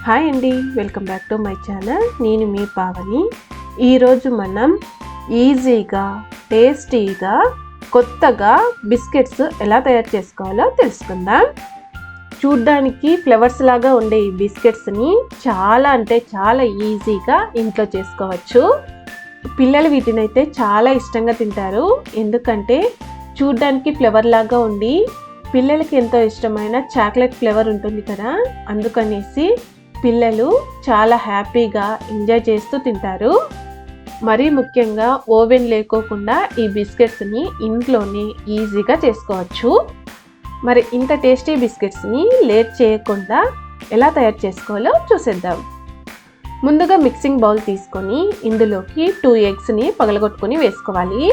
Hi అండి, welcome back to my channel. నేను మీ పావని. ఈరోజు మనం ఈజీగా టేస్టీగా కొత్తగా బిస్కెట్స్ ఎలా తయారు చేసుకోవాలో తెలుసుకుందాం. చూడ్డానికి ఫ్లవర్స్ లాగా ఉండే ఈ బిస్కెట్స్ని చాలా అంటే చాలా ఈజీగా ఇంట్లో చేసుకోవచ్చు. పిల్లలు వీటిని అయితే చాలా ఇష్టంగా తింటారు. ఎందుకంటే చూడ్డానికి ఫ్లవర్ లాగా ఉండి పిల్లలకి ఎంతో ఇష్టమైన చాక్లెట్ ఫ్లేవర్ ఉంటుంది కదా, అందుకనేసి పిల్లలు చాలా హ్యాపీగా ఎంజాయ్ చేస్తూ తింటారు. మరీ ముఖ్యంగా ఓవెన్ లేకోకుండా ఈ బిస్కెట్స్ని ఇంట్లోనే ఈజీగా చేసుకోవచ్చు. మరి ఇంత టేస్టీ బిస్కెట్స్ని లేట్ చేయకుండా ఎలా తయారు చేసుకోవాలో చూసేద్దాం. ముందుగా మిక్సింగ్ బౌల్ తీసుకొని ఇందులోకి 2 ఎగ్స్ని పగలగొట్టుకొని వేసుకోవాలి.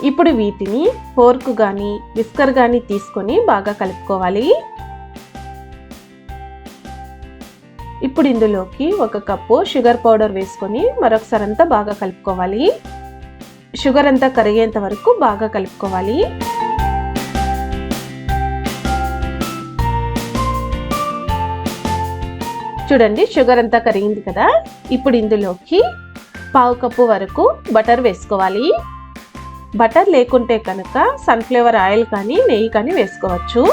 ఇప్పుడు వీటిని ఫోర్క్ కానీ విస్కర్ కానీ తీసుకొని బాగా కలుపుకోవాలి. ఇప్పుడు ఇందులోకి 1 కప్పు షుగర్ పౌడర్ వేసుకొని మరొకసారి అంతా బాగా కలుపుకోవాలి. షుగర్ అంతా కరిగేంత వరకు బాగా కలుపుకోవాలి. చూడండి, షుగర్ అంతా కరిగింది కదా. ఇప్పుడు ఇందులోకి 1/2 కప్పు వరకు బటర్ వేసుకోవాలి. బటర్ లేకుంటే కనుక సన్ఫ్లవర్ ఆయిల్ కానీ నెయ్యి కానీ వేసుకోవచ్చు.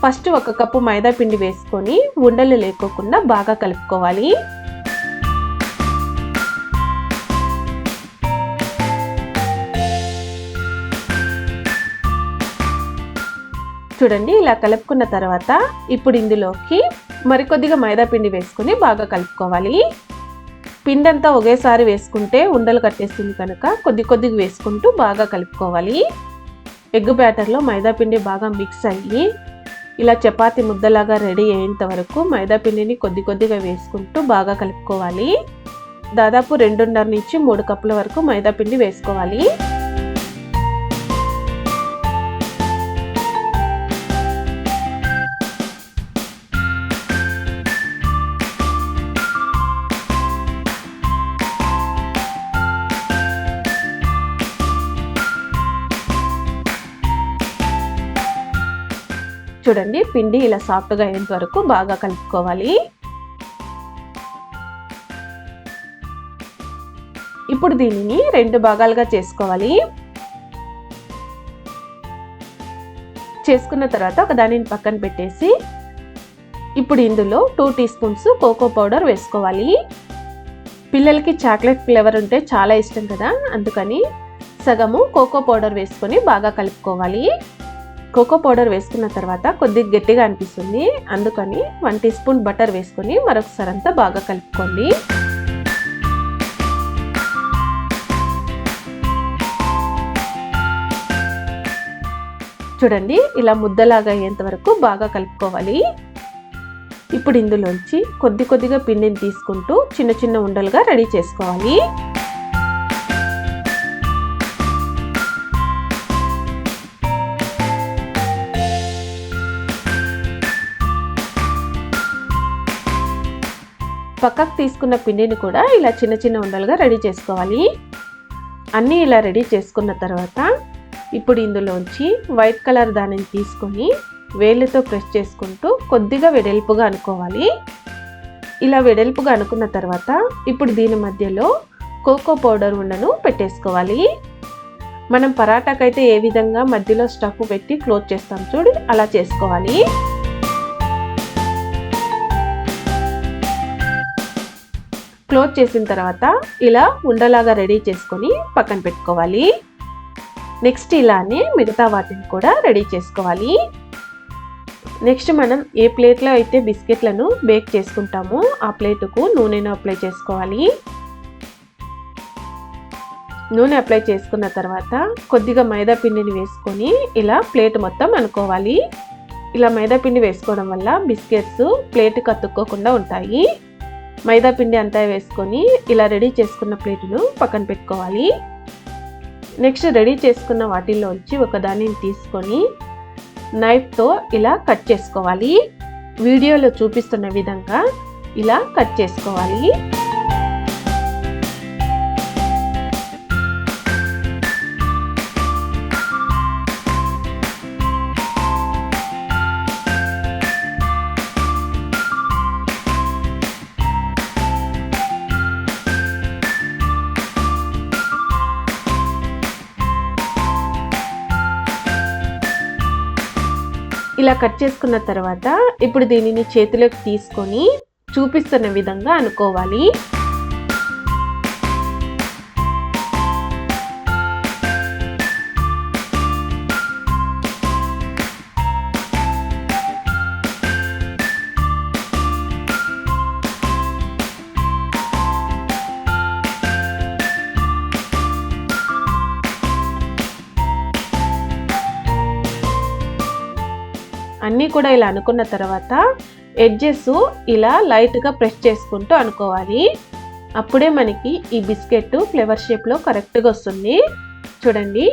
ఫస్ట్ 1 కప్పు మైదా పిండి వేసుకొని ఉండలు లేకోకుండా బాగా కలుపుకోవాలి. చూడండి, ఇలా కలుపుకున్న తర్వాత ఇప్పుడు ఇందులోకి మరికొద్దిగా మైదా పిండి వేసుకొని బాగా కలుపుకోవాలి. పిండి అంతా ఒకేసారి వేసుకుంటే ఉండలు కట్టేస్తుంది కనుక కొద్దిగా వేసుకుంటూ బాగా కలుపుకోవాలి. ఎగ్ బ్యాటర్లో మైదా పిండి బాగా మిక్స్ అయ్యి ఇలా చపాతీ ముద్దలాగా రెడీ అయ్యేంత వరకు మైదా పిండిని కొద్దిగా వేసుకుంటూ బాగా కలుపుకోవాలి. దాదాపు 2.5 నుంచి 3 కప్పుల వరకు మైదా పిండి వేసుకోవాలి. చూడండి, పిండి ఇలా సాఫ్ట్గా అయ్యేంత వరకు బాగా కలుపుకోవాలి. ఇప్పుడు దీనిని 2 భాగాలుగా చేసుకోవాలి. చేసుకున్న తర్వాత ఒక దానిని పక్కన పెట్టేసి ఇప్పుడు ఇందులో 2 టీ స్పూన్స్ కోకో పౌడర్ వేసుకోవాలి. పిల్లలకి చాక్లెట్ ఫ్లేవర్ ఉంటే చాలా ఇష్టం కదా, అందుకని సగము కోకో పౌడర్ వేసుకొని బాగా కలుపుకోవాలి. కోకో పౌడర్ వేసుకున్న తర్వాత కొద్దిగా గట్టిగా అనిపిస్తుంది, అందుకని 1 టీ స్పూన్ బటర్ వేసుకొని మరొకసారి అంతా బాగా కలుపుకోండి. చూడండి, ఇలా ముద్దలాగా అయ్యేంత వరకు బాగా కలుపుకోవాలి. ఇప్పుడు ఇందులోంచి కొద్దిగా పిండిని తీసుకుంటూ చిన్న ఉండలుగా రెడీ చేసుకోవాలి. పక్కకు తీసుకున్న పిండిని కూడా ఇలా చిన్న ఉండలుగా రెడీ చేసుకోవాలి. అన్నీ ఇలా రెడీ చేసుకున్న తర్వాత ఇప్పుడు ఇందులోంచి వైట్ కలర్ దానిని తీసుకొని వేళ్ళతో ప్రెస్ చేసుకుంటూ కొద్దిగా వెడల్పుగా అనుకోవాలి. ఇలా వెడల్పుగా అనుకున్న తర్వాత ఇప్పుడు దీని మధ్యలో కోకో పౌడర్ ఉండను పెట్టేసుకోవాలి. మనం పరాటాకైతే ఏ విధంగా మధ్యలో స్టఫ్ పెట్టి క్లోజ్ చేస్తాం చూడు, అలా చేసుకోవాలి. క్లోజ్ చేసిన తర్వాత ఇలా ఉండలాగా రెడీ చేసుకొని పక్కన పెట్టుకోవాలి. నెక్స్ట్ ఇలానే మిగతా వాటిని కూడా రెడీ చేసుకోవాలి. నెక్స్ట్ మనం ఏ ప్లేట్లో అయితే బిస్కెట్లను బేక్ చేసుకుంటామో ఆ ప్లేటుకు నూనెను అప్లై చేసుకోవాలి. నూనె అప్లై చేసుకున్న తర్వాత కొద్దిగా మైదా పిండిని వేసుకొని ఇలా ప్లేట్ మొత్తం అనుకోవాలి. ఇలా మైదా పిండి వేసుకోవడం వల్ల బిస్కెట్స్ ప్లేట్కి అతుక్కోకుండా ఉంటాయి. మైదా పిండి అంతా వేసుకొని ఇలా రెడీ చేసుకున్న ప్లేటును పక్కన పెట్టుకోవాలి. నెక్స్ట్ రెడీ చేసుకున్న వాటిల్లోంచి ఒక దానిని తీసుకొని నైఫ్తో ఇలా కట్ చేసుకోవాలి. వీడియోలో చూపిస్తున్న విధంగా ఇలా కట్ చేసుకోవాలి. ఇలా కట్ చేసుకున్న తర్వాత ఇప్పుడు దీనిని చేతిలోకి తీసుకొని చూపిస్తున్న విధంగా అనుకోవాలి. అన్నీ కూడా ఇలా అనుకున్న తర్వాత ఎడ్జెస్ ఇలా లైట్గా ప్రెస్ చేసుకుంటూ అనుకోవాలి. అప్పుడే మనకి ఈ బిస్కెట్ ఫ్లేవర్ షేప్లో కరెక్ట్గా వస్తుంది. చూడండి,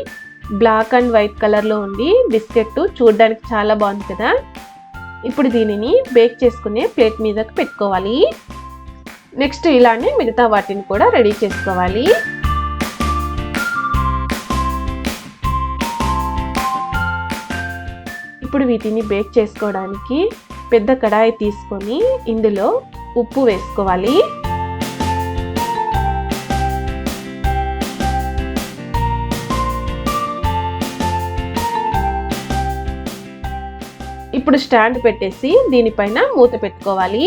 బ్లాక్ అండ్ వైట్ కలర్లో ఉండి బిస్కెట్ చూడడానికి చాలా బాగుంది కదా. ఇప్పుడు దీనిని బేక్ చేసుకునే ప్లేట్ మీదకి పెట్టుకోవాలి. నెక్స్ట్ ఇలానే మిగతా వాటిని కూడా రెడీ చేసుకోవాలి. ఇప్పుడు వీటిని బేక్ చేసుకోవడానికి పెద్ద కడాయి తీసుకొని ఇందులో ఉప్పు వేసుకోవాలి. ఇప్పుడు స్టాండ్ పెట్టేసి దీనిపైన మూత పెట్టుకోవాలి.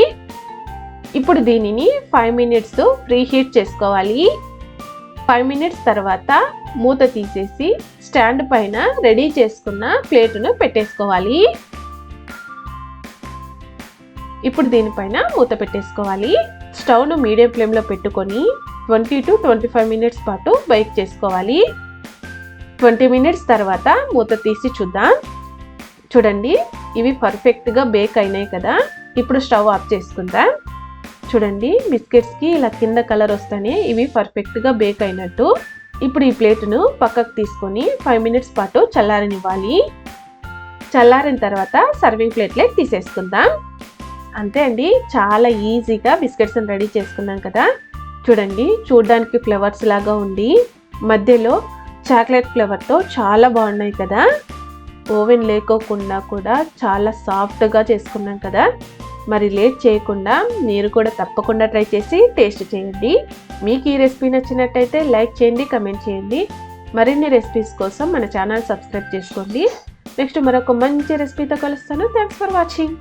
ఇప్పుడు దీనిని 5 మినిట్స్ ప్రీ హీట్ చేసుకోవాలి. 5 మినిట్స్ తర్వాత మూత తీసేసి స్టాండ్ పైన రెడీ చేసుకున్న ప్లేటును పెట్టేసుకోవాలి. ఇప్పుడు దీనిపైన మూత పెట్టేసుకోవాలి. స్టవ్ను మీడియం ఫ్లేమ్లో పెట్టుకొని 20 to 25 మినిట్స్ పాటు బేక్ చేసుకోవాలి. 20 మినిట్స్ తర్వాత మూత తీసి చూద్దాం. చూడండి, ఇవి పర్ఫెక్ట్గా బేక్ అయినాయి కదా. ఇప్పుడు స్టవ్ ఆఫ్ చేసుకుందాం. చూడండి, బిస్కెట్స్కి ఇలా కింద కలర్ వస్తేనే ఇవి పర్ఫెక్ట్గా బేక్ అయినట్టు. ఇప్పుడు ఈ ప్లేటును పక్కకు తీసుకొని 5 మినిట్స్ పాటు చల్లారనివ్వాలి. చల్లారిన తర్వాత సర్వింగ్ ప్లేట్లోకి తీసేసుకుందాం. అంతే అండి, చాలా ఈజీగా బిస్కెట్స్ని రెడీ చేసుకున్నాం కదా. చూడండి, చూడడానికి ఫ్లేవర్స్ లాగా ఉండి మధ్యలో చాక్లెట్ ఫ్లేవర్తో చాలా బాగున్నాయి కదా. ఓవెన్ లేకోకుండా కూడా చాలా సాఫ్ట్గా చేసుకున్నాం కదా. మరి లేట్ చేయకుండా మీరు కూడా తప్పకుండా ట్రై చేసి టేస్ట్ చేయండి. మీకు ఈ రెసిపీ నచ్చినట్టయితే లైక్ చేయండి, కమెంట్ చేయండి. మరిన్ని రెసిపీస్ కోసం మన ఛానల్ సబ్స్క్రైబ్ చేసుకోండి. నెక్స్ట్ మరొక మంచి రెసిపీతో కలుస్తాను. Thanks for watching.